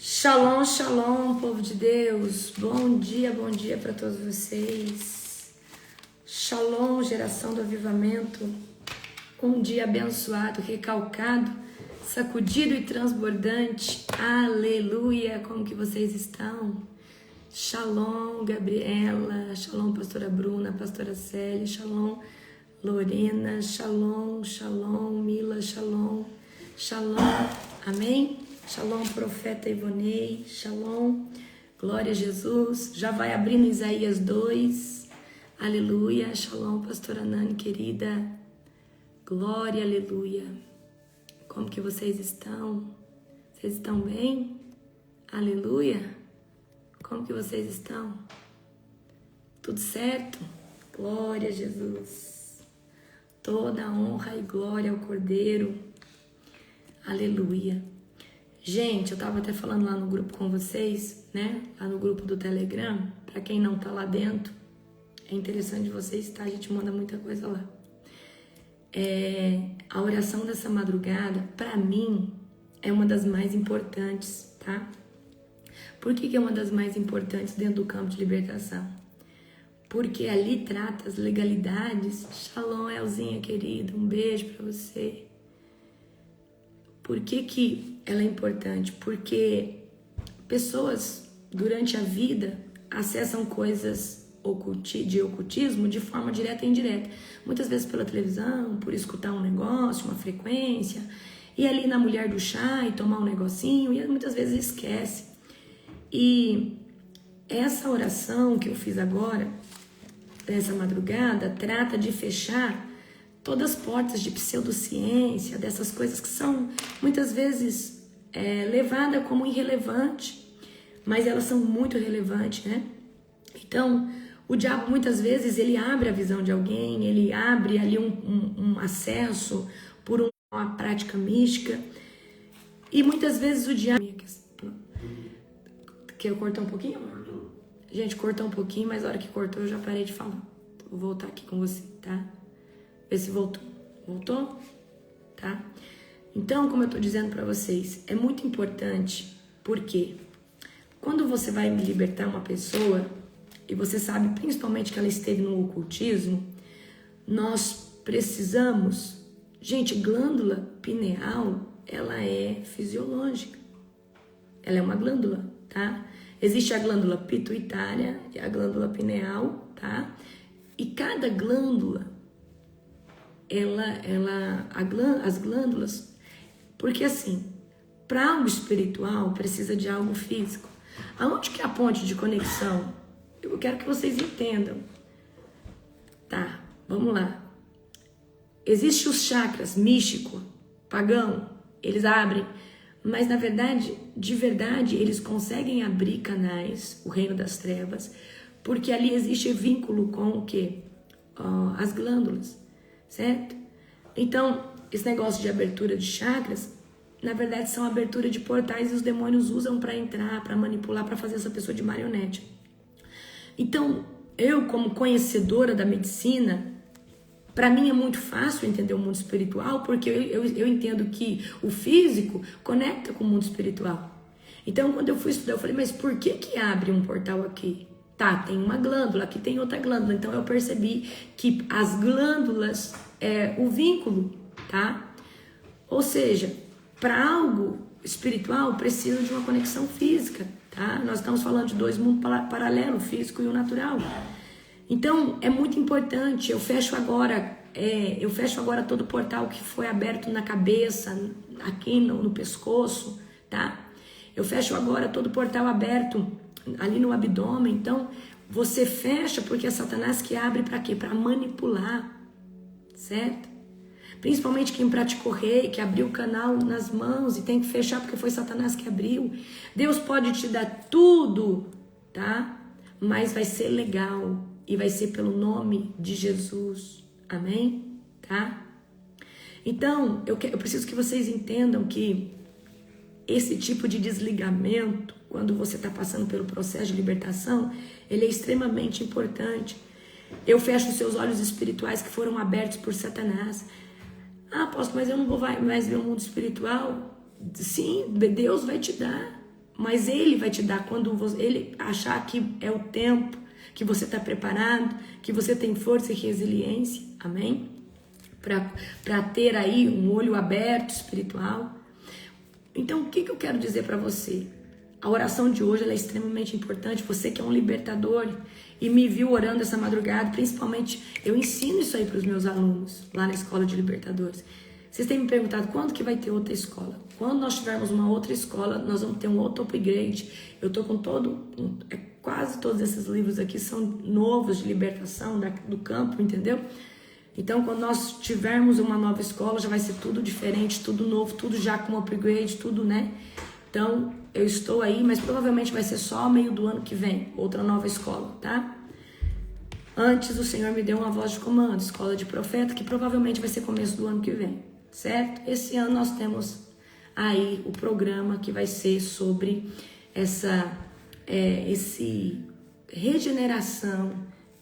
Shalom, shalom, povo de Deus. Bom dia para todos vocês. Shalom, geração do avivamento. Um dia abençoado, recalcado, sacudido e transbordante. Aleluia, como que vocês estão? Shalom, Gabriela. Shalom, pastora Bruna, pastora Célia. Shalom, Lorena. Shalom, shalom, Mila. Shalom, shalom. Amém? Shalom, profeta Ivonei, shalom, glória a Jesus. Já vai abrindo Isaías 2, aleluia, shalom, pastora Nani, querida, glória, aleluia. Como que vocês estão? Vocês estão bem? Aleluia. Como que vocês estão? Tudo certo? Glória a Jesus. Toda a honra e glória ao Cordeiro, aleluia. Gente, eu tava até falando lá no grupo com vocês, né? Lá no grupo do Telegram. Pra quem não tá lá dentro, é interessante vocês, tá? A gente manda muita coisa lá. A oração dessa madrugada, pra mim, é uma das mais importantes, tá? Por que é uma das mais importantes dentro do campo de libertação? Porque ali trata as legalidades. Shalom, Elzinha querida, um beijo pra você. Por que ela é importante? Porque pessoas, durante a vida, acessam coisas de ocultismo de forma direta e indireta. Muitas vezes pela televisão, por escutar um negócio, uma frequência, ir ali na mulher do chá e tomar um negocinho, e muitas vezes esquece. E essa oração que eu fiz agora, nessa madrugada, trata de fechar todas as portas de pseudociência, dessas coisas que são muitas vezes levadas como irrelevante, mas elas são muito relevantes, né? Então, o diabo muitas vezes ele abre a visão de alguém, ele abre ali um acesso por uma prática mística, e muitas vezes o diabo... Quer cortar um pouquinho? Gente, cortou um pouquinho, mas a hora que cortou eu já parei de falar. Vou voltar aqui com você, tá? Vê se voltou. Voltou? Tá? Então, como eu tô dizendo pra vocês, é muito importante, porque quando você vai libertar uma pessoa, e você sabe principalmente que ela esteve no ocultismo, nós precisamos... Gente, glândula pineal, ela é fisiológica. Ela é uma glândula, tá? Existe a glândula pituitária e a glândula pineal, tá? E cada glândula... as glândulas, porque assim, para algo espiritual precisa de algo físico. Aonde que é a ponte de conexão? Eu quero que vocês entendam. Tá, vamos lá. Existem os chakras místico, pagão, eles abrem, mas na verdade, de verdade, eles conseguem abrir canais, o reino das trevas, porque ali existe vínculo com o quê? As glândulas. Certo? Então, esse negócio de abertura de chakras, na verdade, são abertura de portais e os demônios usam para entrar, para manipular, para fazer essa pessoa de marionete. Então, eu, como conhecedora da medicina, para mim é muito fácil entender o mundo espiritual, porque eu entendo que o físico conecta com o mundo espiritual. Então, quando eu fui estudar, eu falei, mas por que abre um portal aqui? Tá, tem uma glândula, aqui tem outra glândula. Então eu percebi que as glândulas é o vínculo, tá? Ou seja, para algo espiritual precisa de uma conexão física, tá? Nós estamos falando de dois mundos paralelos, o físico e o natural. Então é muito importante. Eu fecho agora todo o portal que foi aberto na cabeça, aqui no pescoço, tá? Eu fecho agora todo o portal aberto ali no abdômen. Então você fecha porque é Satanás que abre para quê? Para manipular, certo? Principalmente quem praticou rei, que abriu o canal nas mãos e tem que fechar porque foi Satanás que abriu. Deus pode te dar tudo, tá? Mas vai ser legal e vai ser pelo nome de Jesus, amém? Tá? Então eu preciso que vocês entendam que esse tipo de desligamento, quando você está passando pelo processo de libertação, ele é extremamente importante. Eu fecho os seus olhos espirituais que foram abertos por Satanás. Ah, apóstolo, mas eu não vou mais ver o mundo espiritual. Sim, Deus vai te dar. Mas Ele vai te dar quando Ele achar que é o tempo, que você está preparado, que você tem força e resiliência, amém? Para ter aí um olho aberto espiritual. Então, o que eu quero dizer para você? A oração de hoje ela é extremamente importante. Você que é um libertador e me viu orando essa madrugada, principalmente, eu ensino isso aí para os meus alunos lá na Escola de Libertadores. Vocês têm me perguntado quando que vai ter outra escola? Quando nós tivermos uma outra escola, nós vamos ter um outro upgrade. Eu tô com quase todos esses livros aqui são novos de libertação do campo, entendeu? Então, quando nós tivermos uma nova escola, já vai ser tudo diferente, tudo novo, tudo já com upgrade, tudo, né? Então, eu estou aí, mas provavelmente vai ser só meio do ano que vem, outra nova escola, tá? Antes, o Senhor me deu uma voz de comando, escola de profeta, que provavelmente vai ser começo do ano que vem, certo? Esse ano nós temos aí o programa que vai ser sobre essa regeneração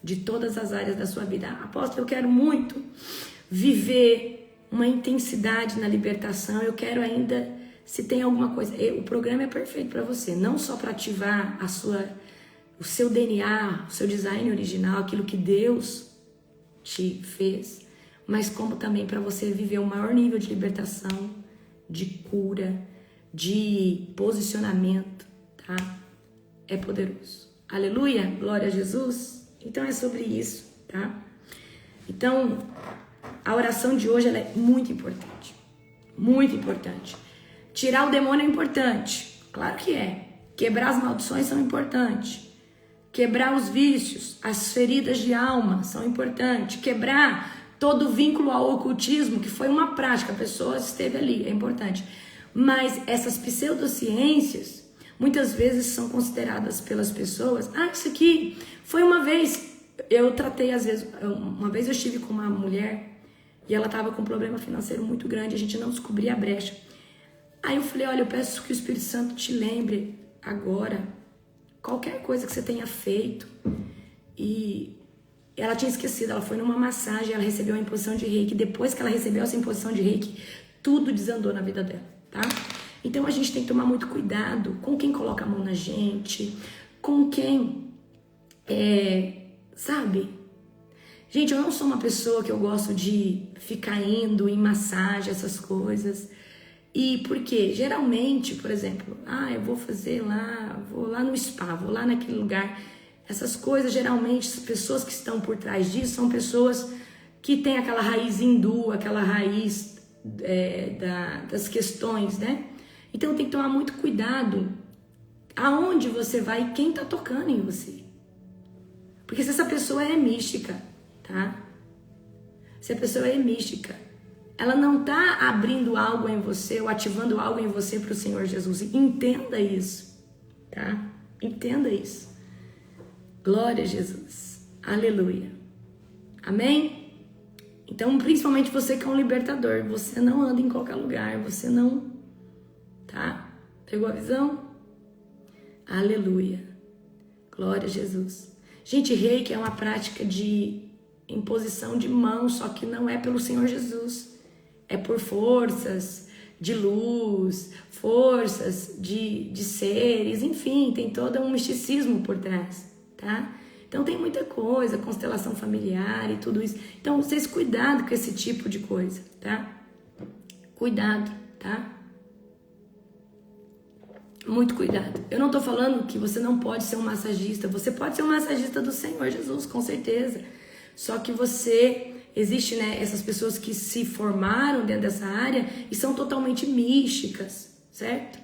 de todas as áreas da sua vida. Apóstolo, eu quero muito viver uma intensidade na libertação, eu quero ainda, se tem alguma coisa, o programa é perfeito para você, não só para ativar o seu DNA, o seu design original, aquilo que Deus te fez, mas como também para você viver o maior nível de libertação, de cura, de posicionamento, tá? É poderoso. Aleluia, glória a Jesus. Então é sobre isso, tá? Então, a oração de hoje ela é muito importante. Muito importante. Tirar o demônio é importante. Claro que é. Quebrar as maldições são importantes. Quebrar os vícios, as feridas de alma são importantes. Quebrar todo vínculo ao ocultismo, que foi uma prática, a pessoa esteve ali, é importante. Mas essas pseudociências, muitas vezes são consideradas pelas pessoas, isso aqui foi uma vez, eu tratei às vezes, uma vez eu estive com uma mulher e ela estava com um problema financeiro muito grande, a gente não descobria a brecha. Aí eu falei, olha, eu peço que o Espírito Santo te lembre agora, qualquer coisa que você tenha feito. E ela tinha esquecido, ela foi numa massagem, ela recebeu uma imposição de reiki, depois que ela recebeu essa imposição de reiki, tudo desandou na vida dela, tá? Então a gente tem que tomar muito cuidado com quem coloca a mão na gente, com quem, sabe? Gente, eu não sou uma pessoa que eu gosto de ficar indo em massagem, essas coisas. E por quê? Geralmente, por exemplo, eu vou lá no spa, vou lá naquele lugar. Essas coisas, geralmente, as pessoas que estão por trás disso são pessoas que têm aquela raiz hindu, aquela raiz das questões, né? Então tem que tomar muito cuidado aonde você vai e quem tá tocando em você. Porque se essa pessoa é mística, tá? Se a pessoa é mística, ela não tá abrindo algo em você ou ativando algo em você pro Senhor Jesus. Entenda isso, tá? Entenda isso. Glória a Jesus. Aleluia. Amém? Então, principalmente você que é um libertador, você não anda em qualquer lugar, você não, tá? Pegou a visão? Aleluia. Glória a Jesus. Gente, reiki é uma prática de imposição de mão, só que não é pelo Senhor Jesus. É por forças de luz, forças de seres, enfim, tem todo um misticismo por trás, tá? Então tem muita coisa, constelação familiar e tudo isso. Então vocês cuidado com esse tipo de coisa, tá? Cuidado, tá? Muito cuidado. Eu não tô falando que você não pode ser um massagista. Você pode ser um massagista do Senhor Jesus, com certeza. Só que existe, né, essas pessoas que se formaram dentro dessa área e são totalmente místicas, certo?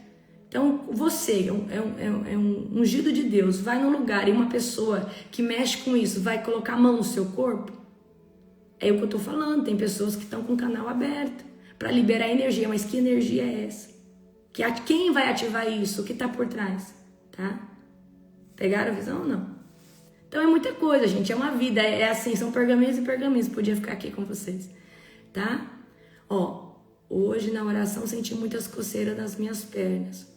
Então, você é um ungido de Deus, vai num lugar e uma pessoa que mexe com isso vai colocar a mão no seu corpo? É o que eu tô falando, tem pessoas que estão com o canal aberto para liberar energia, mas que energia é essa? Quem vai ativar isso? O que tá por trás? Tá? Pegaram a visão ou não? Então é muita coisa, gente, é uma vida, é assim, são pergaminhos e pergaminhos, podia ficar aqui com vocês, tá? Hoje na oração senti muitas coceiras nas minhas pernas.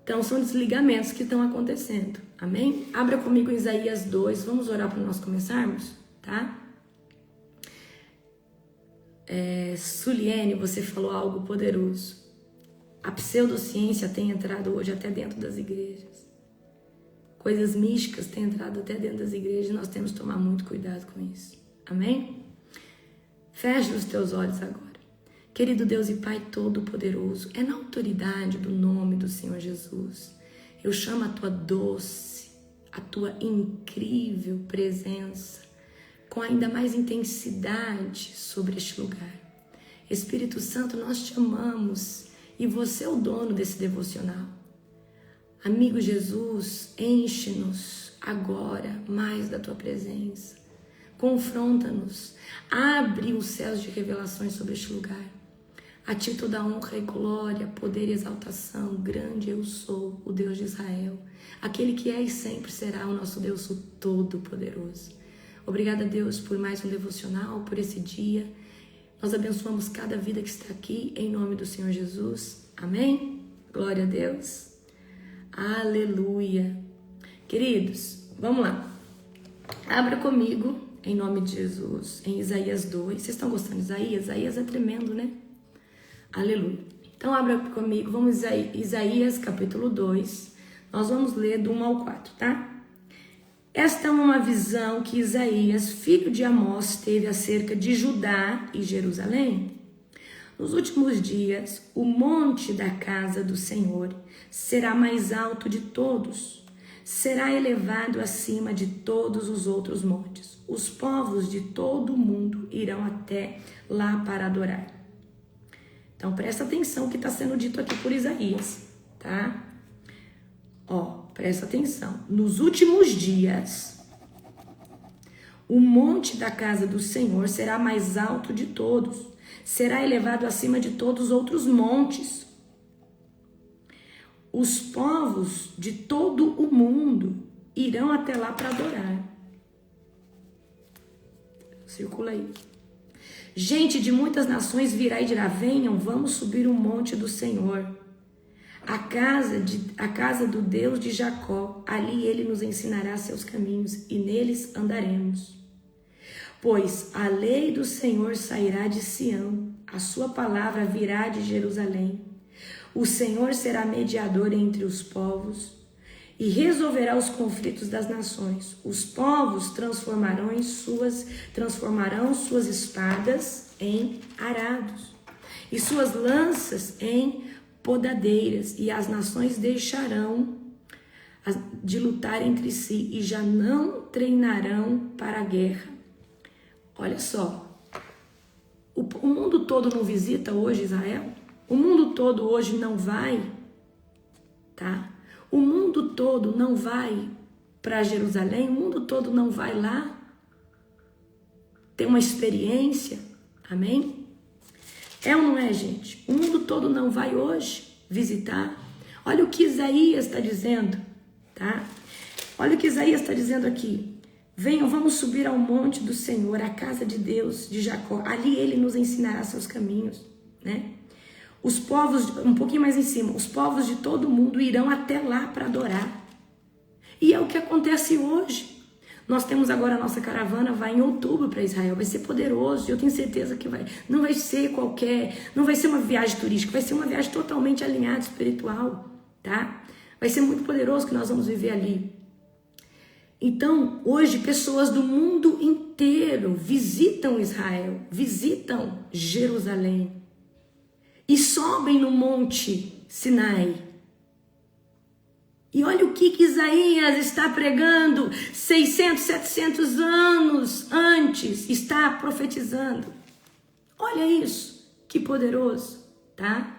Então são desligamentos que estão acontecendo, amém? Abra comigo Isaías 2, vamos orar para nós começarmos, tá? Suliene, você falou algo poderoso. A pseudociência tem entrado hoje até dentro das igrejas. Coisas místicas têm entrado até dentro das igrejas e nós temos que tomar muito cuidado com isso. Amém? Feche os teus olhos agora. Querido Deus e Pai Todo-Poderoso, é na autoridade do nome do Senhor Jesus. Eu chamo a tua doce, a tua incrível presença, com ainda mais intensidade sobre este lugar. Espírito Santo, nós te amamos e você é o dono desse devocional. Amigo Jesus, enche-nos agora mais da tua presença. Confronta-nos, abre os céus de revelações sobre este lugar. A ti toda honra e glória, poder e exaltação, grande eu sou, o Deus de Israel, aquele que é e sempre será o nosso Deus, o Todo-Poderoso. Obrigada, Deus, por mais um devocional, por esse dia. Nós abençoamos cada vida que está aqui, em nome do Senhor Jesus. Amém? Glória a Deus. Aleluia. Queridos, vamos lá. Abra comigo, em nome de Jesus, em Isaías 2. Vocês estão gostando de Isaías? Isaías é tremendo, né? Aleluia. Então, abra comigo, vamos a Isaías capítulo 2. Nós vamos ler do 1 ao 4, tá? Esta é uma visão que Isaías, filho de Amós, teve acerca de Judá e Jerusalém. Nos últimos dias, o monte da casa do Senhor será mais alto de todos, será elevado acima de todos os outros montes. Os povos de todo o mundo irão até lá para adorar. Então, presta atenção o que está sendo dito aqui por Isaías, tá? Presta atenção. Nos últimos dias, o monte da casa do Senhor será mais alto de todos, será elevado acima de todos os outros montes. Os povos de todo o mundo irão até lá para adorar. Circula aí. Gente de muitas nações virá e dirá: venham, vamos subir o monte do Senhor, a casa do Deus de Jacó. Ali ele nos ensinará seus caminhos e neles andaremos. Pois a lei do Senhor sairá de Sião, a sua palavra virá de Jerusalém. O Senhor será mediador entre os povos e resolverá os conflitos das nações. Os povos transformarão suas espadas em arados e suas lanças em podadeiras, e as nações deixarão de lutar entre si e já não treinarão para a guerra. Olha só, o mundo todo não visita hoje Israel? O mundo todo hoje não vai, tá? O mundo todo não vai para Jerusalém, o mundo todo não vai lá ter uma experiência, amém? É ou não é, gente? O mundo todo não vai hoje visitar. Olha o que Isaías está dizendo, tá? Olha o que Isaías está dizendo aqui. Venham, vamos subir ao monte do Senhor, a casa de Deus, de Jacó. Ali ele nos ensinará seus caminhos, né? Os povos, um pouquinho mais em cima, os povos de todo mundo irão até lá para adorar. E é o que acontece hoje. Nós temos agora a nossa caravana, vai em outubro para Israel, vai ser poderoso, eu tenho certeza que vai. Não vai ser não vai ser uma viagem turística, vai ser uma viagem totalmente alinhada, espiritual, tá? Vai ser muito poderoso que nós vamos viver ali. Então, hoje, pessoas do mundo inteiro visitam Israel, visitam Jerusalém e sobem no Monte Sinai. E olha o que Isaías está pregando 600, 700 anos antes, está profetizando. Olha isso, que poderoso, tá?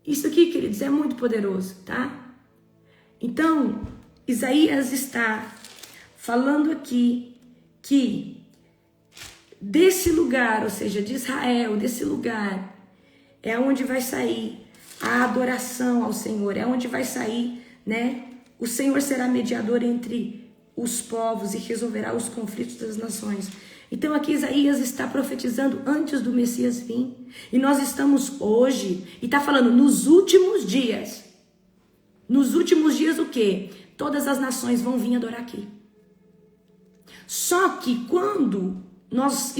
Isso aqui, queridos, é muito poderoso, tá? Então, Isaías está falando aqui que desse lugar, ou seja, de Israel, desse lugar, é onde vai sair a adoração ao Senhor, é onde vai sair, né? O Senhor será mediador entre os povos e resolverá os conflitos das nações. Então aqui Isaías está profetizando antes do Messias vir. E nós estamos hoje, e está falando nos últimos dias. Nos últimos dias o quê? Todas as nações vão vir adorar aqui. Só que quando nós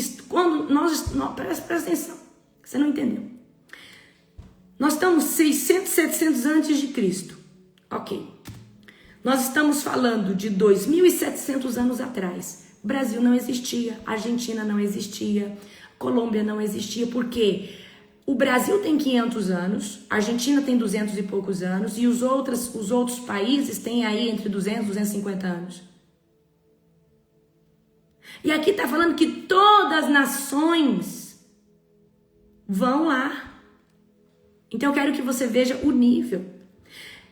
presta atenção, você não entendeu. Nós estamos 600, 700 antes de Cristo. Ok. Nós estamos falando de 2.700 anos atrás. Brasil não existia, Argentina não existia, Colômbia não existia. Por quê? O Brasil tem 500 anos, a Argentina tem 200 e poucos anos e os outros países têm aí entre 200 e 250 anos. E aqui está falando que todas as nações vão lá. Então eu quero que você veja o nível.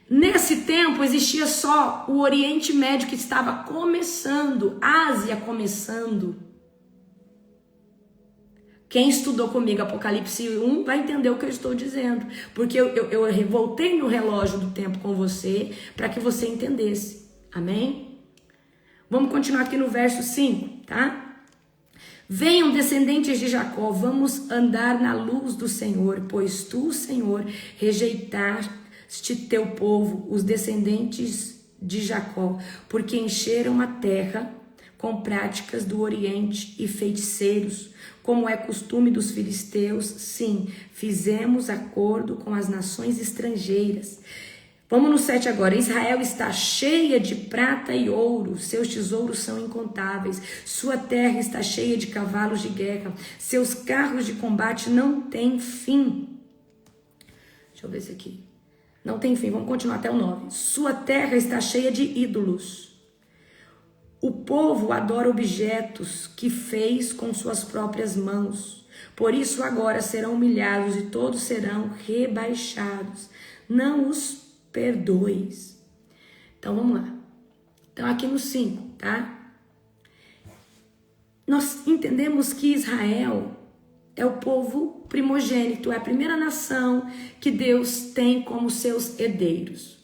Nesse tempo existia só o Oriente Médio que estava começando, Ásia começando. Quem estudou comigo Apocalipse 1 vai entender o que eu estou dizendo. Porque eu voltei no relógio do tempo com você para que você entendesse. Amém? Vamos continuar aqui no verso 5, tá? Venham, descendentes de Jacó, vamos andar na luz do Senhor, pois tu, Senhor, rejeitaste teu povo, os descendentes de Jacó, porque encheram a terra com práticas do Oriente e feiticeiros, como é costume dos filisteus. Sim, fizemos acordo com as nações estrangeiras. Vamos no 7 agora. Israel está cheia de prata e ouro, seus tesouros são incontáveis. Sua terra está cheia de cavalos de guerra, seus carros de combate não têm fim. Deixa eu ver esse aqui. Não tem fim, vamos continuar até o 9. Sua terra está cheia de ídolos. O povo adora objetos que fez com suas próprias mãos. Por isso agora serão humilhados e todos serão rebaixados. Não os perdoes. Então vamos lá. Então aqui no 5, tá? Nós entendemos que Israel é o povo primogênito, é a primeira nação que Deus tem como seus herdeiros.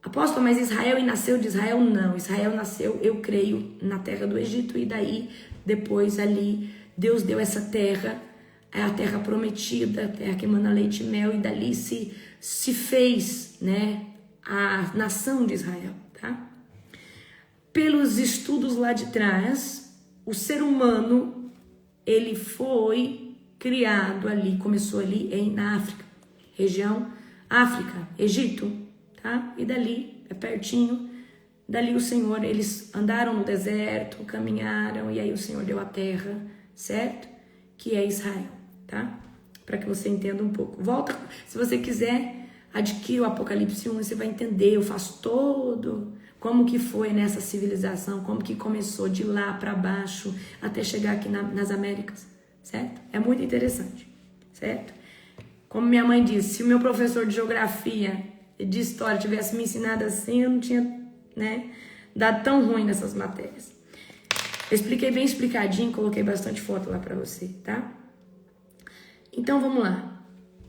Apóstolo, mas Israel nasceu de Israel? Não, Israel nasceu, eu creio, na terra do Egito e daí, depois ali, Deus deu essa terra, é a terra prometida, a terra que emana leite e mel, e dali se fez, né, a nação de Israel, tá? Pelos estudos lá de trás, o ser humano, ele foi criado ali, começou ali na África, região África, Egito, tá? E dali, é pertinho, dali o Senhor, eles andaram no deserto, caminharam, e aí o Senhor deu a terra, certo? Que é Israel, tá? Para que você entenda um pouco. Volta, se você quiser, adquira o Apocalipse 1, você vai entender, eu faço todo, como que foi nessa civilização, como que começou de lá para baixo, até chegar aqui nas Américas, certo? É muito interessante, certo? Como minha mãe disse, se o meu professor de geografia e de história tivesse me ensinado assim, eu não tinha, né, dado tão ruim nessas matérias. Eu expliquei bem explicadinho, coloquei bastante foto lá para você, tá? Então vamos lá.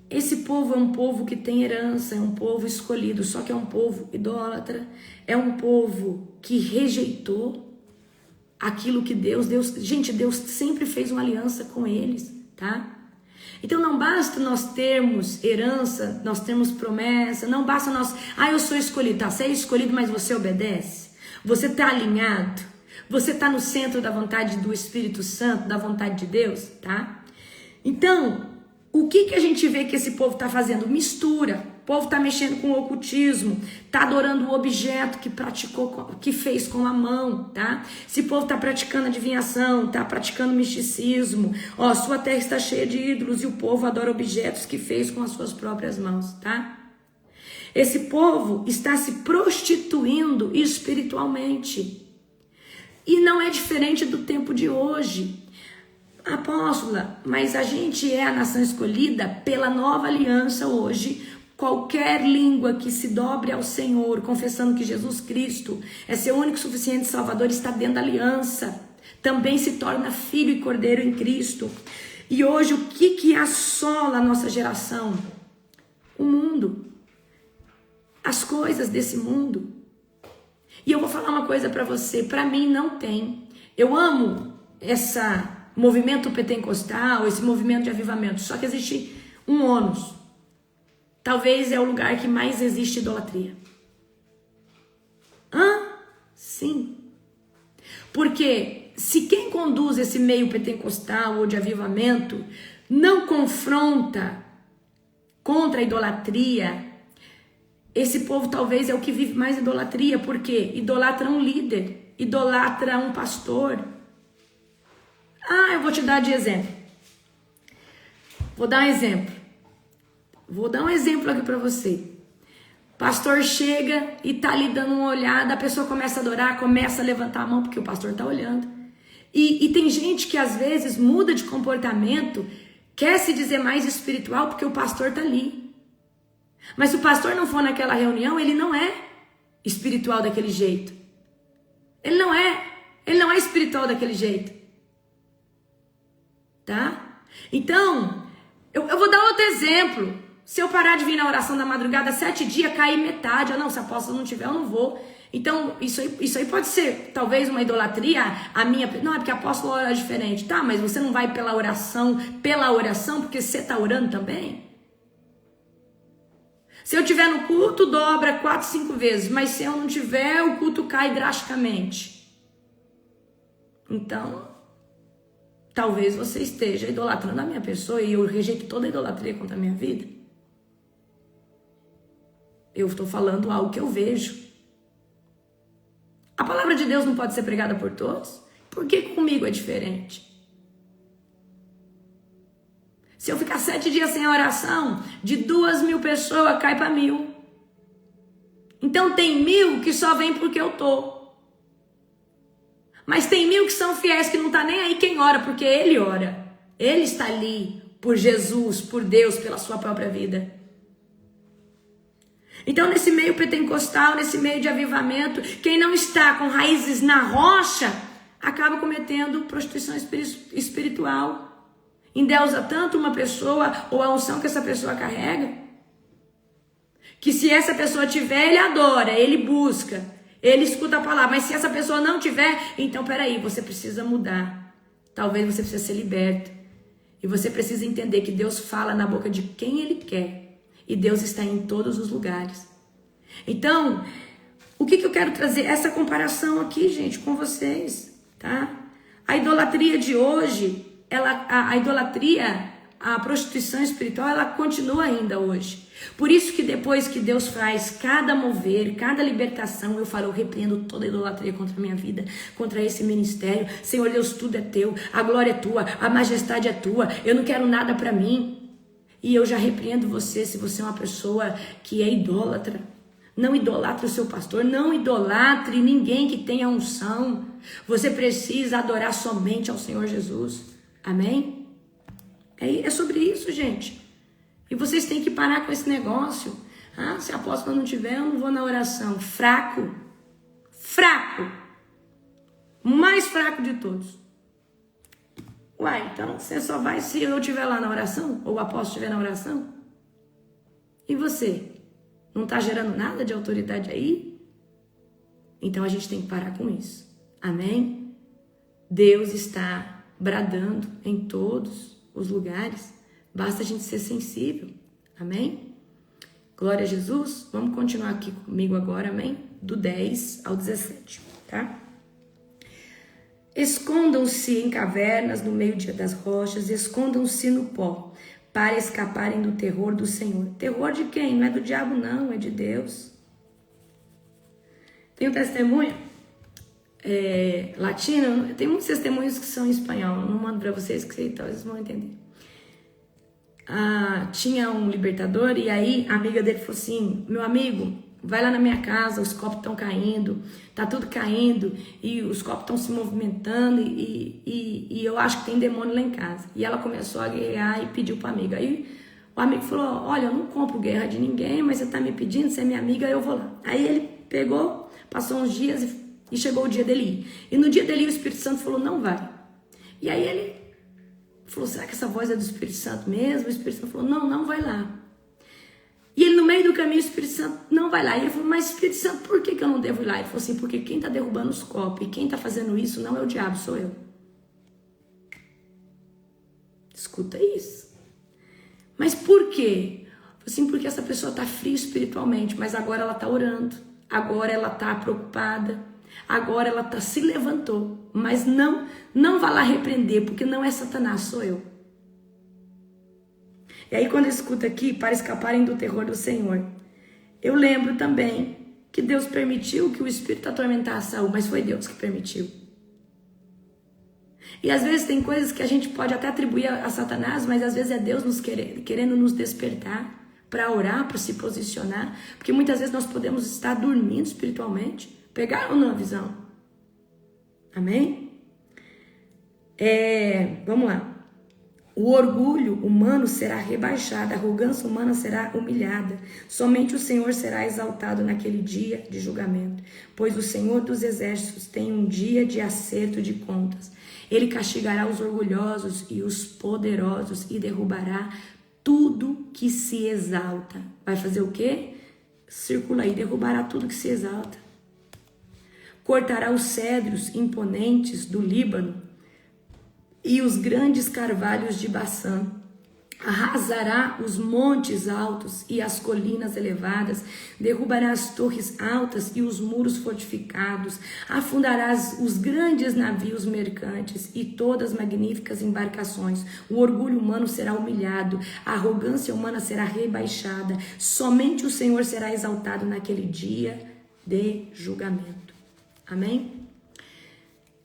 Esse povo é um povo que tem herança, é um povo escolhido, só que é um povo idólatra, é um povo que rejeitou aquilo que Deus... Gente, Deus sempre fez uma aliança com eles, tá? Então não basta nós termos herança, nós termos promessa, não basta nós... eu sou escolhido, tá? Você é escolhido, mas você obedece? Você tá alinhado? Você tá no centro da vontade do Espírito Santo, da vontade de Deus, tá? Então, o que a gente vê que esse povo está fazendo? Mistura. O povo está mexendo com o ocultismo, está adorando o objeto que praticou, que fez com a mão, tá? Esse povo está praticando adivinhação, está praticando misticismo. Ó, sua terra está cheia de ídolos e o povo adora objetos que fez com as suas próprias mãos, tá? Esse povo está se prostituindo espiritualmente. E não é diferente do tempo de hoje. Apóstola, mas a gente é a nação escolhida pela nova aliança hoje. Qualquer língua que se dobre ao Senhor, confessando que Jesus Cristo é seu único e suficiente Salvador, está dentro da aliança. Também se torna filho e cordeiro em Cristo. E hoje o que assola a nossa geração? O mundo. As coisas desse mundo. E eu vou falar uma coisa para você, para mim não tem. Eu amo essa movimento pentecostal, esse movimento de avivamento, só que existe um ônus. Talvez é o lugar que mais existe idolatria. Sim. Porque se quem conduz esse meio pentecostal ou de avivamento não confronta contra a idolatria, esse povo talvez é o que vive mais idolatria, porque idolatra um líder, idolatra um pastor. Eu vou te dar de exemplo. Vou dar um exemplo aqui para você. Pastor chega e tá ali dando uma olhada, a pessoa começa a adorar, começa a levantar a mão porque o pastor tá olhando. E tem gente que às vezes muda de comportamento, quer se dizer mais espiritual porque o pastor tá ali. Mas se o pastor não for naquela reunião, ele não é espiritual daquele jeito. Ele não é espiritual daquele jeito. Tá? Então, eu vou dar outro exemplo. Se eu parar de vir na oração da madrugada 7 dias, cair metade. Não, se a apóstola não tiver, eu não vou. Então, isso aí pode ser talvez uma idolatria. Não, é porque a apóstola ora diferente. Tá, mas você não vai pela oração, porque você tá orando também? Se eu tiver no culto, dobra 4, 5 vezes. Mas se eu não tiver, o culto cai drasticamente. Então, talvez você esteja idolatrando a minha pessoa e eu rejeito toda a idolatria contra a minha vida. Eu estou falando algo que eu vejo. A palavra de Deus não pode ser pregada por todos? Por que comigo é diferente? Se eu ficar 7 dias sem oração, de 2.000 pessoas cai para 1.000. Então tem 1.000 que só vem porque eu tô. Mas tem 1.000 que são fiéis, que não tá nem aí quem ora, porque ele ora. Ele está ali por Jesus, por Deus, pela sua própria vida. Então nesse meio pentecostal, nesse meio de avivamento, quem não está com raízes na rocha, acaba cometendo prostituição espiritual. Endeusa tanto uma pessoa ou a unção que essa pessoa carrega, que se essa pessoa tiver, ele adora, ele busca, ele escuta a palavra. Mas se essa pessoa não tiver, então peraí, você precisa mudar. Talvez você precise ser liberto. E você precisa entender que Deus fala na boca de quem Ele quer. E Deus está em todos os lugares. Então, o que eu quero trazer? Essa comparação aqui, gente, com vocês, tá? A idolatria de hoje, a idolatria, a prostituição espiritual, ela continua ainda hoje. Por isso que depois que Deus faz cada mover, cada libertação, eu falo, eu repreendo toda a idolatria contra a minha vida, contra esse ministério. Senhor Deus, tudo é teu, a glória é tua, a majestade é tua, eu não quero nada para mim. E eu já repreendo você, se você é uma pessoa que é idólatra. Não idolatre o seu pastor, não idolatre ninguém que tenha unção. Você precisa adorar somente ao Senhor Jesus. Amém? É sobre isso, gente. E vocês têm que parar com esse negócio. Se a apóstola não tiver, eu não vou na oração. Fraco. Fraco. Mais fraco de todos. Uai, então você só vai se eu estiver lá na oração? Ou o apóstolo estiver na oração? E você? Não está gerando nada de autoridade aí? Então a gente tem que parar com isso. Amém? Deus está bradando em todos os lugares. Basta a gente ser sensível. Amém? Glória a Jesus. Vamos continuar aqui comigo agora, amém? Do 10 ao 17, tá? Escondam-se em cavernas no meio das rochas, escondam-se no pó, para escaparem do terror do Senhor. Terror de quem? Não é do diabo, não, é de Deus. Tem um testemunho latino, tem muitos testemunhos que são em espanhol, não mando para vocês que talvez vão entender. Tinha um libertador e aí a amiga dele falou assim, meu amigo, vai lá na minha casa, os copos estão caindo, tá tudo caindo e os copos estão se movimentando e eu acho que tem demônio lá em casa. E ela começou a guerrear e pediu pra amiga. Aí o amigo falou, olha, eu não compro guerra de ninguém, mas você tá me pedindo, você é minha amiga, eu vou lá. Aí ele pegou, passou uns dias e chegou o dia dele ir. E no dia dele o Espírito Santo falou, não vai. E aí ele falou, será que essa voz é do Espírito Santo mesmo? O Espírito Santo falou, não vai lá. E ele no meio do caminho, o Espírito Santo não vai lá. E ele falou, mas Espírito Santo, por que eu não devo ir lá? Ele falou assim, porque quem está derrubando os copos e quem está fazendo isso não é o diabo, sou eu. Escuta isso. Mas por quê? Assim, porque essa pessoa está fria espiritualmente, mas agora ela está orando. Agora ela está preocupada. Agora ela se levantou. Mas não vá lá repreender, porque não é Satanás, sou eu. E aí quando eu escuto aqui, para escaparem do terror do Senhor, eu lembro também que Deus permitiu que o espírito atormentasse Saul, mas foi Deus que permitiu. E às vezes tem coisas que a gente pode até atribuir a Satanás, mas às vezes é Deus querendo nos despertar para orar, para se posicionar, porque muitas vezes nós podemos estar dormindo espiritualmente. Pegaram ou não a visão? Amém? Vamos lá. O orgulho humano será rebaixado, a arrogância humana será humilhada. Somente o Senhor será exaltado naquele dia de julgamento, pois o Senhor dos exércitos tem um dia de acerto de contas. Ele castigará os orgulhosos e os poderosos e derrubará tudo que se exalta. Vai fazer o quê? Circula aí, derrubará tudo que se exalta. Cortará os cedros imponentes do Líbano e os grandes carvalhos de Baçã. Arrasará os montes altos e as colinas elevadas, derrubará as torres altas e os muros fortificados, afundará os grandes navios mercantes e todas as magníficas embarcações. O orgulho humano será humilhado, a arrogância humana será rebaixada, somente o Senhor será exaltado naquele dia de julgamento. Amém?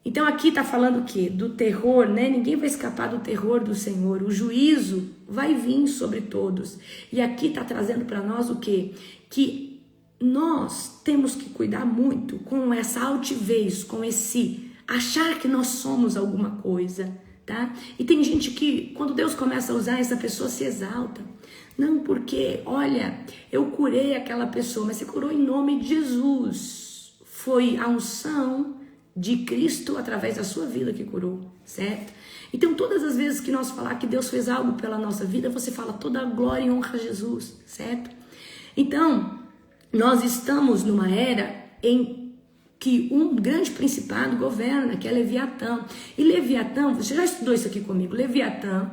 Então aqui está falando o quê? Do terror, né? Ninguém vai escapar do terror do Senhor. O juízo vai vir sobre todos. E aqui está trazendo para nós o quê? Que nós temos que cuidar muito com essa altivez, com esse achar que nós somos alguma coisa, tá? E tem gente que, quando Deus começa a usar, essa pessoa se exalta. Não, porque, olha, eu curei aquela pessoa, mas você curou em nome de Jesus. Foi a unção de Cristo através da sua vida que curou, certo? Então todas as vezes que nós falar que Deus fez algo pela nossa vida, você fala toda a glória e honra a Jesus, certo? Então, nós estamos numa era em que um grande principado governa, que é Leviatã. E Leviatã, você já estudou isso aqui comigo, Leviatã,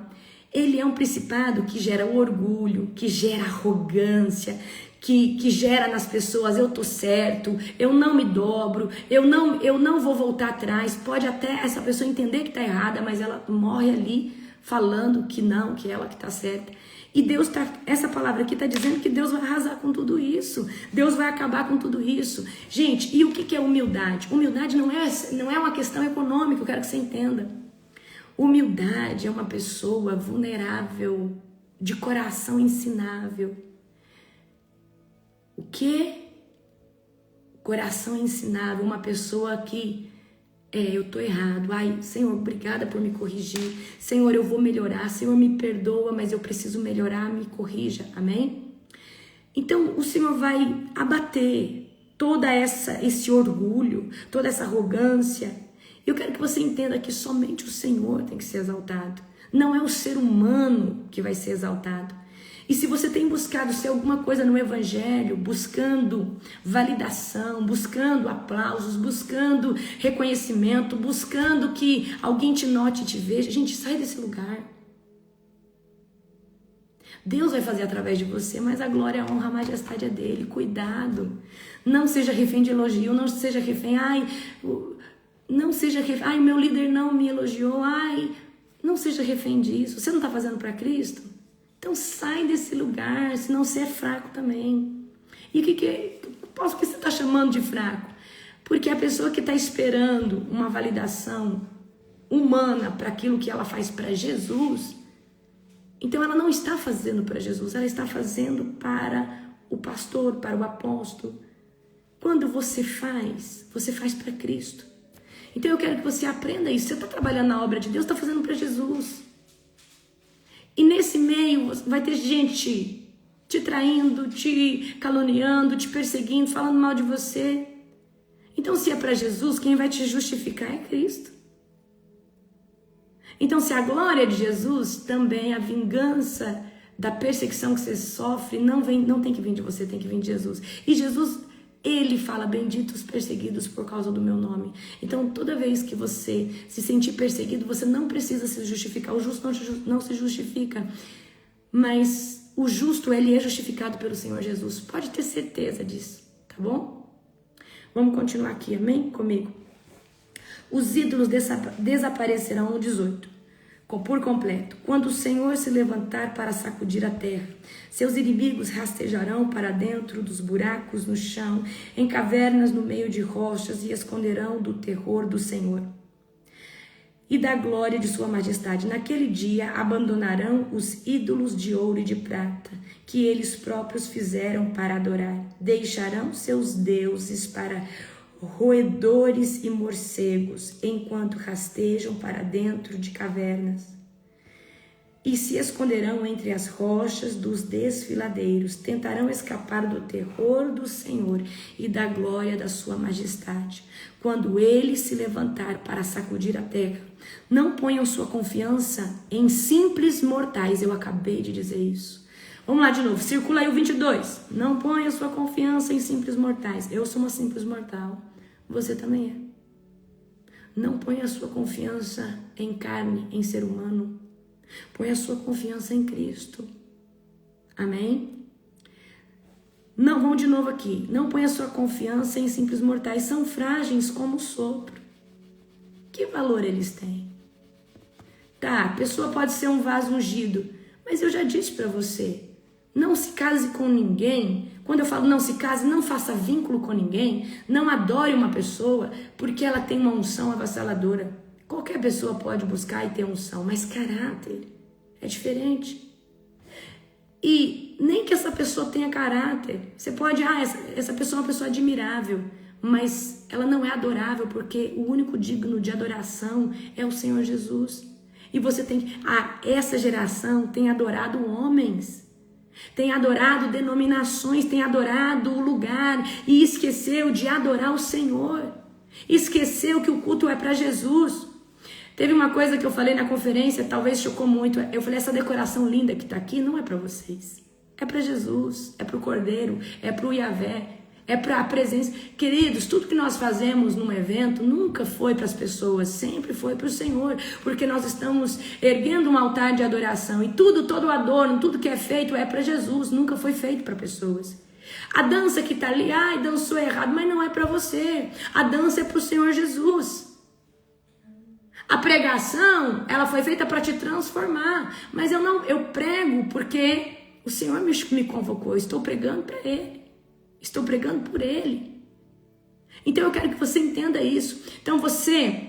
ele é um principado que gera orgulho, que gera arrogância, que gera nas pessoas, eu tô certo, eu não me dobro, eu não vou voltar atrás. Pode até essa pessoa entender que tá errada, mas ela morre ali falando que não, que ela que tá certa. E Deus essa palavra aqui tá dizendo que Deus vai arrasar com tudo isso. Deus vai acabar com tudo isso. Gente, e o que é humildade? Humildade não é uma questão econômica, eu quero que você entenda. Humildade é uma pessoa vulnerável, de coração ensinável. O que? Coração ensinável, uma pessoa que eu tô errado. Ai, Senhor, obrigada por me corrigir. Senhor, eu vou melhorar. Senhor, me perdoa, mas eu preciso melhorar, me corrija. Amém? Então, o Senhor vai abater todo esse orgulho, toda essa arrogância. Eu quero que você entenda que somente o Senhor tem que ser exaltado. Não é o ser humano que vai ser exaltado. E se você tem buscado ser alguma coisa no Evangelho, buscando validação, buscando aplausos, buscando reconhecimento, buscando que alguém te note e te veja, gente, sai desse lugar. Deus vai fazer através de você, mas a glória, a honra, a majestade é dele. Cuidado. Não seja refém de elogio, não seja refém, não seja refém, meu líder não me elogiou, não seja refém disso. Você não está fazendo para Cristo? Então sai desse lugar, senão você é fraco também. E o que você está chamando de fraco? Porque a pessoa que está esperando uma validação humana para aquilo que ela faz para Jesus, então ela não está fazendo para Jesus, ela está fazendo para o pastor, para o apóstolo. Quando você faz para Cristo. Então eu quero que você aprenda isso. Você está trabalhando na obra de Deus, está fazendo para Jesus. E nesse meio vai ter gente te traindo, te caluniando, te perseguindo, falando mal de você. Então se é para Jesus, quem vai te justificar é Cristo. Então se a glória é de Jesus, também a vingança da perseguição que você sofre não tem que vir de você, tem que vir de Jesus. E Jesus, ele fala, benditos perseguidos por causa do meu nome. Então, toda vez que você se sentir perseguido, você não precisa se justificar. O justo não se justifica. Mas o justo, ele é justificado pelo Senhor Jesus. Pode ter certeza disso, tá bom? Vamos continuar aqui, amém? Comigo. Os ídolos desaparecerão no 18. por completo. Quando o Senhor se levantar para sacudir a terra, seus inimigos rastejarão para dentro dos buracos no chão, em cavernas no meio de rochas, e esconderão do terror do Senhor e da glória de sua majestade. Naquele dia abandonarão os ídolos de ouro e de prata, que eles próprios fizeram para adorar. Deixarão seus deuses para roedores e morcegos, enquanto rastejam para dentro de cavernas. E se esconderão entre as rochas dos desfiladeiros, tentarão escapar do terror do Senhor e da glória da sua majestade. Quando ele se levantar para sacudir a terra, não ponham sua confiança em simples mortais. Eu acabei de dizer isso. Vamos lá de novo, circula aí o 22. Não ponha sua confiança em simples mortais. Eu sou uma simples mortal. Você também é. Não ponha sua confiança em carne, em ser humano. Ponha sua confiança em Cristo. Amém? Não, vamos de novo aqui. Não ponha sua confiança em simples mortais. São frágeis como o sopro. Que valor eles têm? Tá, a pessoa pode ser um vaso ungido. Mas eu já disse para você. Não se case com ninguém. Quando eu falo não se case, não faça vínculo com ninguém. Não adore uma pessoa porque ela tem uma unção avassaladora. Qualquer pessoa pode buscar e ter unção, mas caráter é diferente. E nem que essa pessoa tenha caráter. Você pode, essa pessoa é uma pessoa admirável, mas ela não é adorável porque o único digno de adoração é o Senhor Jesus. E você tem que, essa geração tem adorado homens, tem adorado denominações, tem adorado o lugar e esqueceu de adorar o Senhor. Esqueceu que o culto é para Jesus. Teve uma coisa que eu falei na conferência, talvez chocou muito. Eu falei, essa decoração linda que está aqui não é para vocês. É para Jesus, é para o Cordeiro, é para o Yahvé, é para a presença. Queridos, tudo que nós fazemos num evento nunca foi para as pessoas, sempre foi para o Senhor. Porque nós estamos erguendo um altar de adoração. E todo adorno, tudo que é feito é para Jesus, nunca foi feito para pessoas. A dança que está ali, dançou errado, mas não é para você. A dança é para o Senhor Jesus. A pregação, ela foi feita para te transformar. Mas eu prego porque o Senhor me convocou. Eu estou pregando para Ele. Estou pregando por Ele. Então eu quero que você entenda isso. Então você,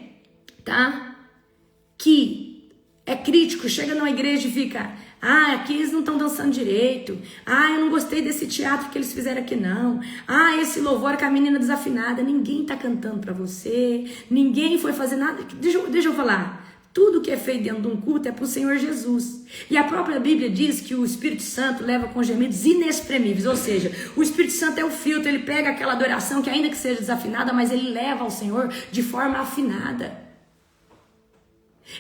que é crítico, chega numa igreja e fica... aqui eles não estão dançando direito. Eu não gostei desse teatro que eles fizeram aqui não. Esse louvor com a menina desafinada. Ninguém está cantando para você. Ninguém foi fazer nada. Deixa eu falar. Tudo que é feito dentro de um culto é para o Senhor Jesus. E a própria Bíblia diz que o Espírito Santo leva com gemidos inexprimíveis. Ou seja, o Espírito Santo é o filtro. Ele pega aquela adoração que ainda que seja desafinada, mas ele leva ao Senhor de forma afinada.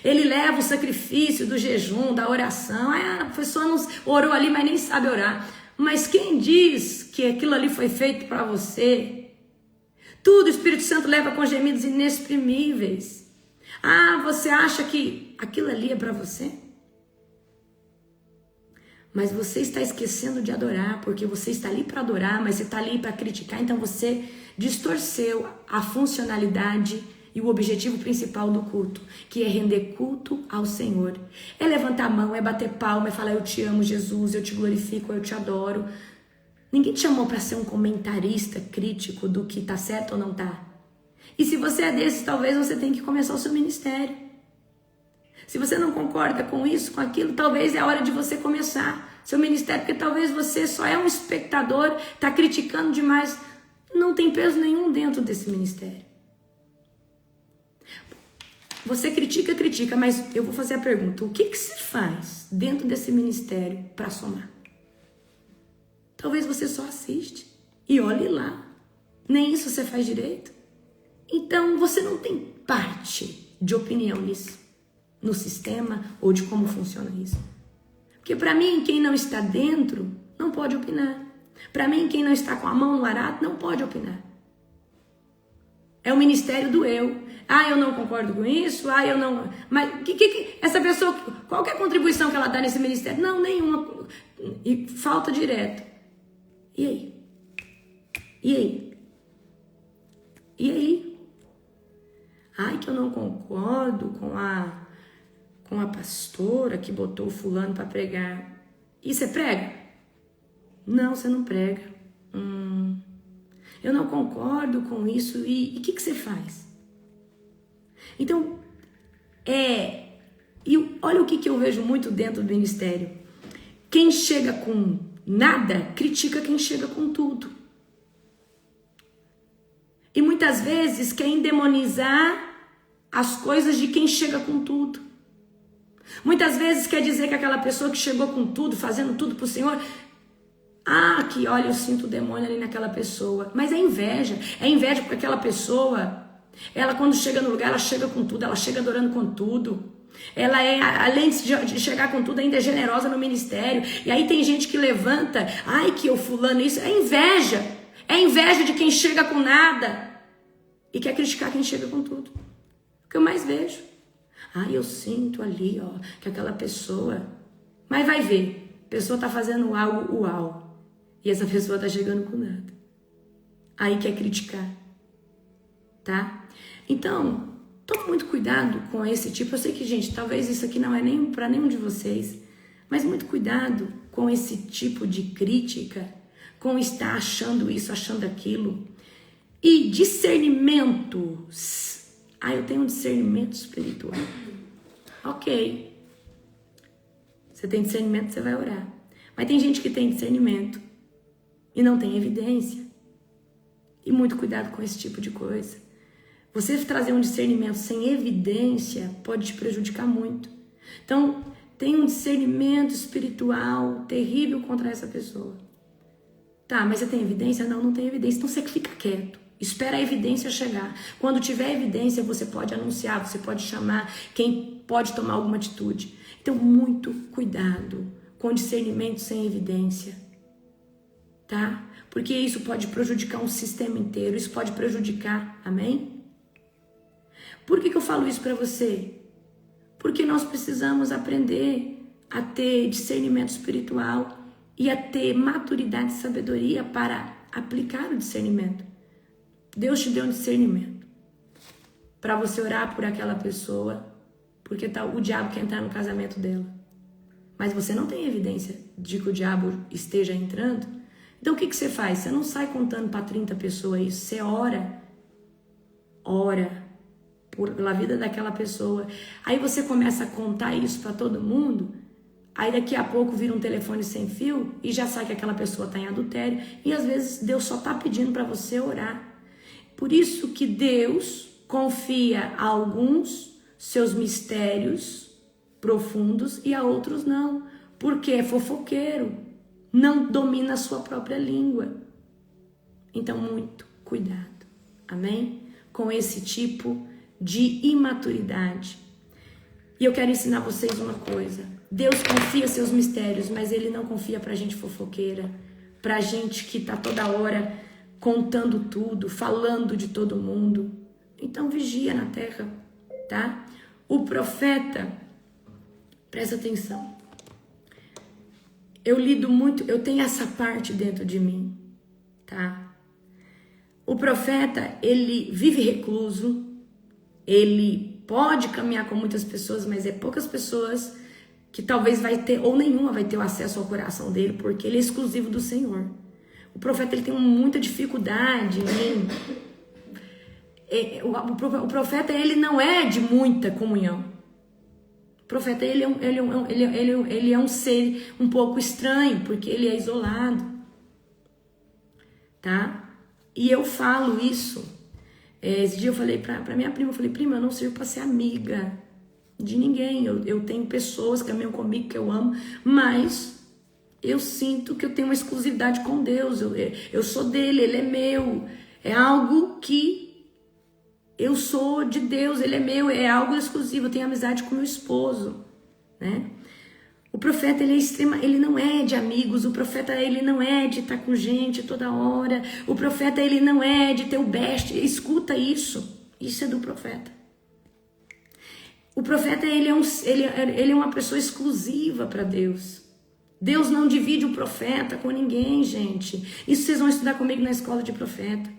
Ele leva o sacrifício do jejum, da oração. A pessoa não orou ali, mas nem sabe orar. Mas quem diz que aquilo ali foi feito para você? Tudo o Espírito Santo leva com gemidos inexprimíveis. Você acha que aquilo ali é para você? Mas você está esquecendo de adorar, porque você está ali para adorar, mas você está ali para criticar. Então você distorceu a funcionalidade e o objetivo principal do culto, que é render culto ao Senhor. É levantar a mão, é bater palma, é falar eu te amo, Jesus, eu te glorifico, eu te adoro. Ninguém te chamou para ser um comentarista crítico do que está certo ou não está. E se você é desses, talvez você tenha que começar o seu ministério. Se você não concorda com isso, com aquilo, talvez é a hora de você começar seu ministério, porque talvez você só é um espectador, está criticando demais, não tem peso nenhum dentro desse ministério. Você critica, mas eu vou fazer a pergunta, o que se faz dentro desse ministério para somar? Talvez você só assiste e olhe lá, nem isso você faz direito. Então você não tem parte de opinião nisso, no sistema ou de como funciona isso. Porque para mim, quem não está dentro não pode opinar. Para mim, quem não está com a mão no arado não pode opinar. É o ministério do eu. Eu não concordo com isso, eu não... Mas essa pessoa, qual que é a contribuição que ela dá nesse ministério? Não, nenhuma. E falta direto. E aí? E aí? E aí? Que eu não concordo com a pastora que botou o fulano para pregar. E você prega? Não, você não prega. Eu não concordo com isso. E o que você faz? Então, e olha o que eu vejo muito dentro do ministério. Quem chega com nada, critica quem chega com tudo. E muitas vezes quer endemonizar as coisas de quem chega com tudo. Muitas vezes quer dizer que aquela pessoa que chegou com tudo, fazendo tudo pro Senhor, que olha, eu sinto o demônio ali naquela pessoa. Mas é inveja porque aquela pessoa, ela quando chega no lugar, ela chega com tudo, ela chega adorando com tudo. Ela além de chegar com tudo, ainda é generosa no ministério. E aí tem gente que levanta, que eu fulano isso, é inveja de quem chega com nada e quer criticar quem chega com tudo. O que eu mais vejo. Eu sinto ali, que aquela pessoa... Mas vai ver, a pessoa tá fazendo algo uau. E essa pessoa tá chegando com nada. Aí quer criticar. Tá? Então, tome muito cuidado com esse tipo. Eu sei que, gente, talvez isso aqui não é nem para nenhum de vocês. Mas muito cuidado com esse tipo de crítica. Com estar achando isso, achando aquilo. E discernimento. Eu tenho um discernimento espiritual. Ok. Você tem discernimento, você vai orar. Mas tem gente que tem discernimento e não tem evidência. E muito cuidado com esse tipo de coisa. Você trazer um discernimento sem evidência pode te prejudicar muito. Então, tem um discernimento espiritual terrível contra essa pessoa. Tá, mas você tem evidência? Não, não tem evidência. Então você fica quieto. Espera a evidência chegar. Quando tiver evidência, você pode anunciar, você pode chamar quem pode tomar alguma atitude. Então, muito cuidado com discernimento sem evidência. Tá? Porque isso pode prejudicar um sistema inteiro, isso pode prejudicar, amém? Por que eu falo isso para você? Porque nós precisamos aprender a ter discernimento espiritual e a ter maturidade e sabedoria para aplicar o discernimento. Deus te deu um discernimento para você orar por aquela pessoa, porque o diabo quer entrar no casamento dela. Mas você não tem evidência de que o diabo esteja entrando. Então o que você faz? Você não sai contando para 30 pessoas isso. Você ora pela vida daquela pessoa. Aí você começa a contar isso para todo mundo. Aí daqui a pouco vira um telefone sem fio e já sabe que aquela pessoa está em adultério. E às vezes Deus só está pedindo para você orar. Por isso que Deus confia a alguns seus mistérios profundos e a outros não. Porque é fofoqueiro. Não domina a sua própria língua. Então, muito cuidado. Amém? Com esse tipo de imaturidade. E eu quero ensinar vocês uma coisa. Deus confia seus mistérios, mas Ele não confia pra gente fofoqueira. Pra gente que tá toda hora contando tudo, falando de todo mundo. Então, vigia na terra, tá? O profeta, presta atenção. Eu lido muito, eu tenho essa parte dentro de mim, tá? O profeta, ele vive recluso, ele pode caminhar com muitas pessoas, mas é poucas pessoas que talvez vai ter, ou nenhuma vai ter o acesso ao coração dele, porque ele é exclusivo do Senhor. O profeta, ele tem muita dificuldade o profeta, ele não é de muita comunhão. O profeta, ele é um ser um pouco estranho, porque ele é isolado, tá? E eu falo isso. Esse dia eu falei pra minha prima, eu falei, prima, eu não sirvo pra ser amiga de ninguém. Eu tenho pessoas que caminham comigo, que eu amo, mas eu sinto que eu tenho uma exclusividade com Deus. Eu sou dele, ele é meu. É algo que eu sou de Deus, ele é meu, é algo exclusivo. Eu tenho amizade com meu esposo, né? O profeta, ele não é de amigos. O profeta, ele não é de estar com gente toda hora. O profeta, ele não é de ter o best. Escuta isso. Isso é do profeta. O profeta, ele é uma pessoa exclusiva para Deus. Deus não divide o profeta com ninguém, gente. Isso vocês vão estudar comigo na escola de profeta.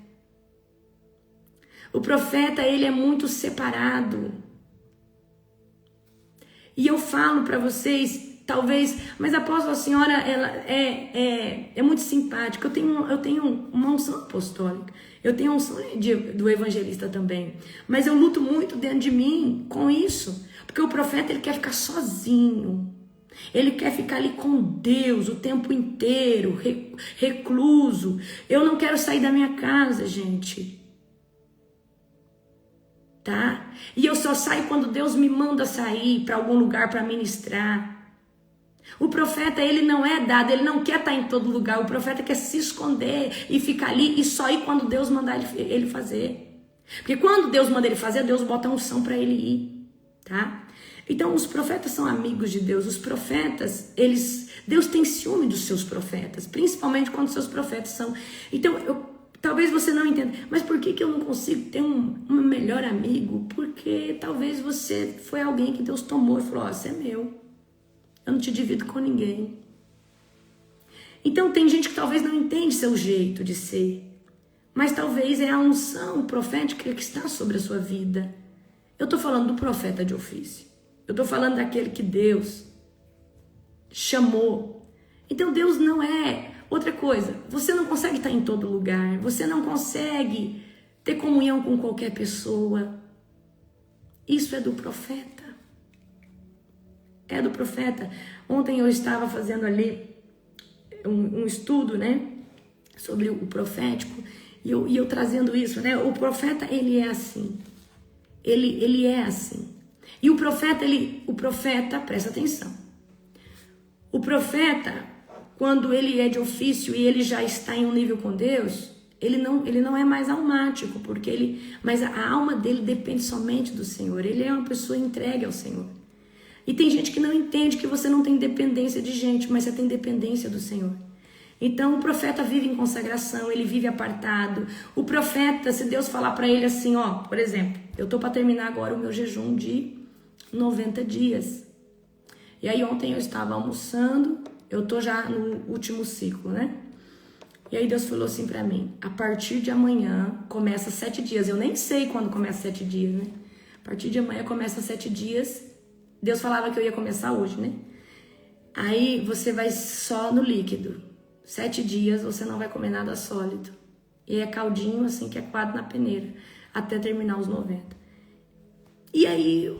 O profeta, ele é muito separado. E eu falo para vocês, talvez, mas apóstolo, a senhora ela é muito simpática. Eu tenho uma unção apostólica. Eu tenho a unção do evangelista também. Mas eu luto muito dentro de mim com isso. Porque o profeta, ele quer ficar sozinho. Ele quer ficar ali com Deus o tempo inteiro, recluso. Eu não quero sair da minha casa, gente. Tá? E eu só saio quando Deus me manda sair para algum lugar para ministrar. O profeta, ele não é dado, ele não quer estar em todo lugar. O profeta quer se esconder e ficar ali e só ir quando Deus mandar ele fazer. Porque quando Deus manda ele fazer, Deus bota a unção para ele ir, tá? Então, os profetas são amigos de Deus. Os profetas, Deus tem ciúme dos seus profetas, principalmente quando seus profetas são... Então, talvez você não entenda, mas por que eu não consigo ter um melhor amigo? Porque talvez você foi alguém que Deus tomou e falou, você é meu, eu não te divido com ninguém. Então, tem gente que talvez não entende seu jeito de ser, mas talvez é a unção profética que está sobre a sua vida. Eu estou falando do profeta de ofício. Eu estou falando daquele que Deus chamou. Então Deus não é outra coisa. Você não consegue estar em todo lugar. Você não consegue ter comunhão com qualquer pessoa. Isso é do profeta. É do profeta. Ontem eu estava fazendo ali um estudo, né, sobre o profético. E eu trazendo isso, né? O profeta, ele é assim. Ele é assim. E o profeta, presta atenção. O profeta, quando ele é de ofício e ele já está em um nível com Deus, ele não é mais almático, mas a alma dele depende somente do Senhor. Ele é uma pessoa entregue ao Senhor. E tem gente que não entende que você não tem dependência de gente, mas você tem dependência do Senhor. Então o profeta vive em consagração, ele vive apartado. O profeta, se Deus falar para ele assim, ó, por exemplo, eu tô para terminar agora o meu jejum de 90 dias. E aí ontem eu estava almoçando, eu tô já no último ciclo, né? E aí Deus falou assim pra mim, a partir de amanhã começa 7 dias. Eu nem sei quando começa 7 dias, né? A partir de amanhã começa 7 dias. Deus falava que eu ia começar hoje, né? Aí você vai só no líquido. 7 dias você não vai comer nada sólido. E é caldinho assim que é coado na peneira, até terminar os 90. E aí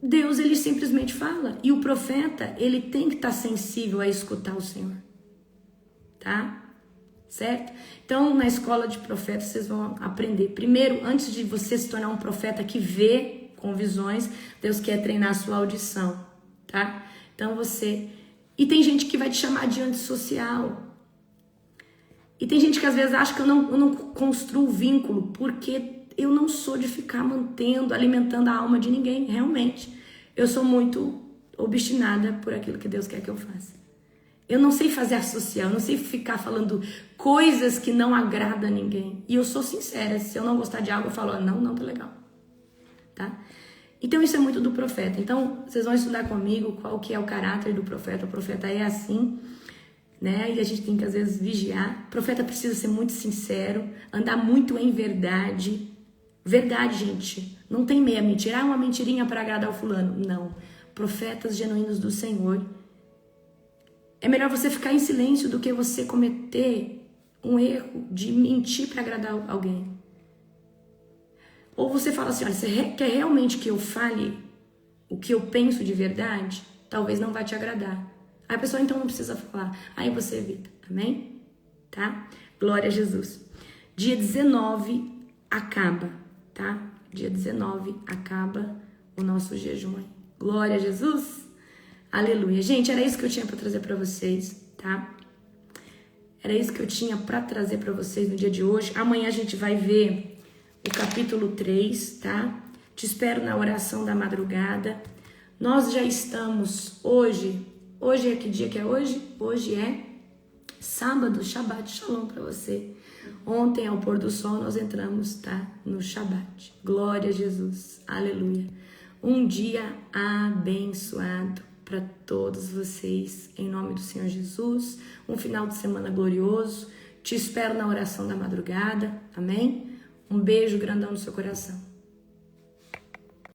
Deus, ele simplesmente fala. E o profeta, ele tem que estar sensível a escutar o Senhor. Tá? Certo? Então, na escola de profetas, vocês vão aprender. Primeiro, antes de você se tornar um profeta que vê com visões, Deus quer treinar a sua audição. Tá? Então, E tem gente que vai te chamar de antissocial. E tem gente que às vezes acha que eu não construo vínculo, porque eu não sou de ficar alimentando a alma de ninguém, realmente. Eu sou muito obstinada por aquilo que Deus quer que eu faça. Eu não sei fazer associar, eu não sei ficar falando coisas que não agradam a ninguém. E eu sou sincera, se eu não gostar de algo, eu falo, não tá legal. Tá? Então isso é muito do profeta. Então vocês vão estudar comigo qual que é o caráter do profeta. O profeta é assim, né? E a gente tem que às vezes vigiar. O profeta precisa ser muito sincero, andar muito em verdade. Verdade, gente. Não tem meia mentira. Uma mentirinha para agradar o fulano. Não. Profetas genuínos do Senhor. É melhor você ficar em silêncio do que você cometer um erro de mentir para agradar alguém. Ou você fala assim, olha, você quer realmente que eu fale o que eu penso de verdade? Talvez não vai te agradar. Aí a pessoa então não precisa falar. Aí você evita. Amém? Tá? Glória a Jesus. Dia 19 acaba, tá? Dia 19 acaba o nosso jejum. Glória a Jesus. Aleluia. Gente, era isso que eu tinha para trazer para vocês, tá? Era isso que eu tinha para trazer para vocês no dia de hoje. Amanhã a gente vai ver o capítulo 3, tá? Te espero na oração da madrugada. Nós já estamos hoje é que dia que é hoje? Hoje é sábado, Shabbat Shalom para você. Ontem, ao pôr do sol, nós entramos, tá? No Shabbat. Glória a Jesus. Aleluia. Um dia abençoado para todos vocês, em nome do Senhor Jesus. Um final de semana glorioso. Te espero na oração da madrugada. Amém? Um beijo grandão no seu coração.